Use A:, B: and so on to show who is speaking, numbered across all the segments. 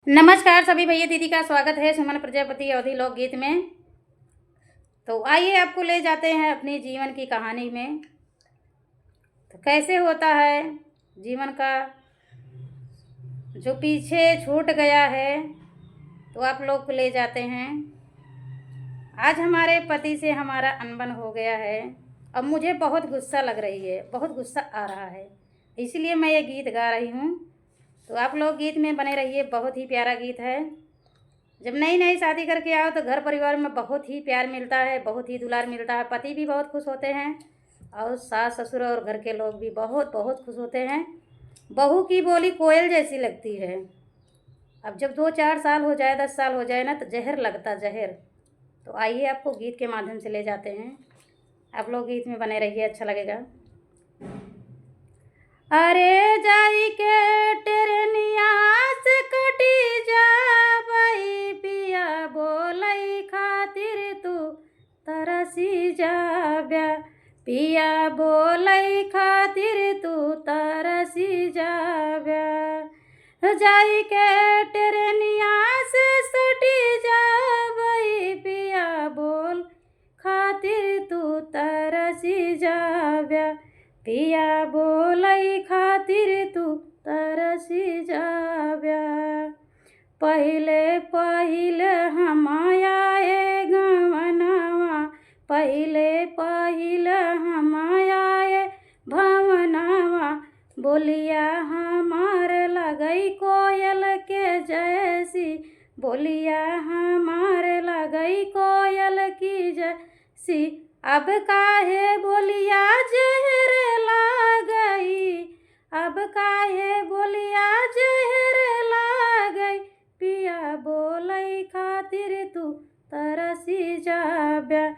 A: नमस्कार सभी भैया दीदी का स्वागत है सुमन प्रजापति अवधि लोकगीत में। तो आइए आपको ले जाते हैं अपनी जीवन की कहानी में। तो कैसे होता है जीवन का जो पीछे छूट गया है, तो आप लोग को ले जाते हैं। आज हमारे पति से हमारा अनबन हो गया है। अब मुझे बहुत गुस्सा लग रही है, बहुत गुस्सा आ रहा है, इसलिए मैं ये गीत गा रही हूँ। तो आप लोग गीत में बने रहिए, बहुत ही प्यारा गीत है। जब नई नई शादी करके आओ तो घर परिवार में बहुत ही प्यार मिलता है, बहुत ही दुलार मिलता है। पति भी बहुत खुश होते हैं और सास ससुर और घर के लोग भी बहुत बहुत खुश होते हैं। बहू की बोली कोयल जैसी लगती है। अब जब 2-4 साल हो जाए, 10 साल हो जाए ना, तो जहर लगता, जहर। तो आइए आपको गीत के माध्यम से ले जाते हैं। आप लोग गीत में बने रहिए, अच्छा लगेगा। अरे जाई के टेरनिया से कटी जाबई, पिया बोलई खातिर तू तरसी जाब्या, पिया बोलई खातिर तू तरसी जाब्या। जाई के टेरनिया से सटी जाबई, पिया बोल खातिर तू तरसी जाब्या, पिया बोलई खातिर तू तरसी जाब्या। पहिले पहिले हम आए गवनवा, पहिले पहिले हम आए भवनवा, बोलिया हमार लगई कोयल के जैसी, बोलिया हमार लगई कोयल की जैसी। अब काहे बोलिया जहर लागई, अब काहे बोलिया जहर लागई, पिया बोलई खातिर तू तरसी जाब्या,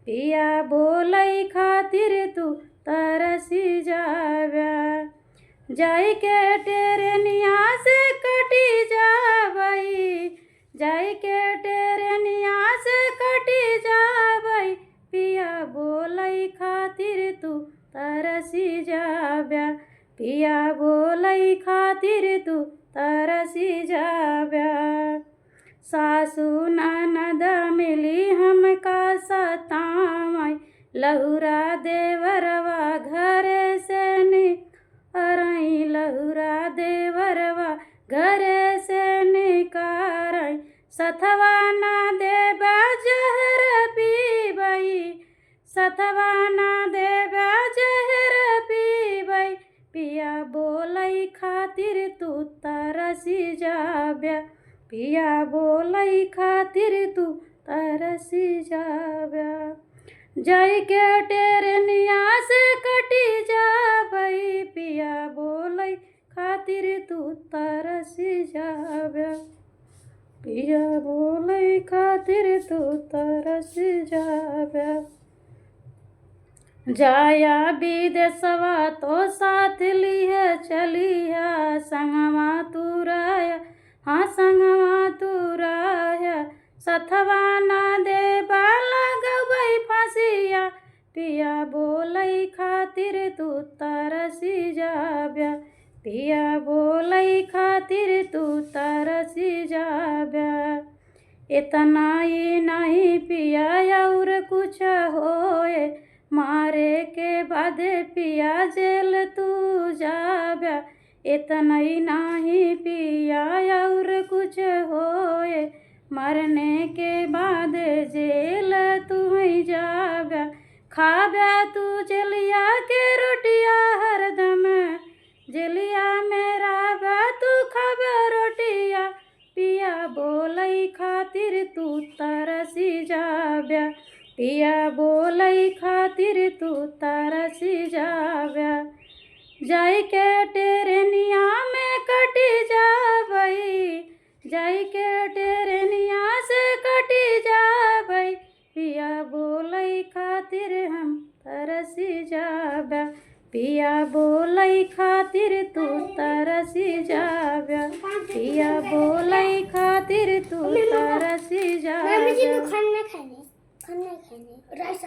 A: पिया बोलई खातिर तू तरसी जाब्या। जाई के टेरनिया से कटी जाबई, जाई के टेरनिया से कटी जाबई, पिया बोलई खातिर तू तरसी जाब्या, पिया बोलई खातिर तू तरसी जाब्या। सासू ननद मिली हमका सतावई, लहुरा देवरवा घर से निकारई, लहुरा देवरवा घर से निकारई। सथवा ना देबा जहर पीबई, सथवा ना देबा जहर पीबई, पिया बोलई खातिर तू तरसी जाब्या, पिया बोलई खातिर तू तरसी जाब्या। जाई के टेरनिया से कटी जाबई, पिया बोलई खातिर तू तरसी जाब्या, पिया बोलई खातिर तू तरसी जाब्या। जाया विदेशवा तो साथ लिया चलिया, संगवा तू राया, हाँ संगवा तू राया। सथवा ना देबा लगबई फांसिया, पिया बोलई खातिर तू तरसी जाब्या, पिया बोलई खातिर तू तरसी जाब्या। इतना ही नहीं पिया और कुछ होए, मारे के बाद पिया जेल तू जाब्या। इतना ही नहीं पिया और कुछ होए, मरने के बाद जेल तू ही जाब्या। खाब्या तू जेलिया के रोटिया हरदम, जेलिया मेरा बा तू खाब्या रोटिया, पिया बोलई खातिर तू तरसी जाब्या, पिया बोलई खातिर तू तरसी जाब्या। जाई के टेरनिया में कटी जाबई, जाई के टेरनिया से कटी जाबई, पिया बोलई खातिर हम तरसी जाब्या, पिया बोलई खातिर तू तरसी जाब्या, पिया बोलई खातिर तू तरसी जाब्या।
B: खाना खाने राइस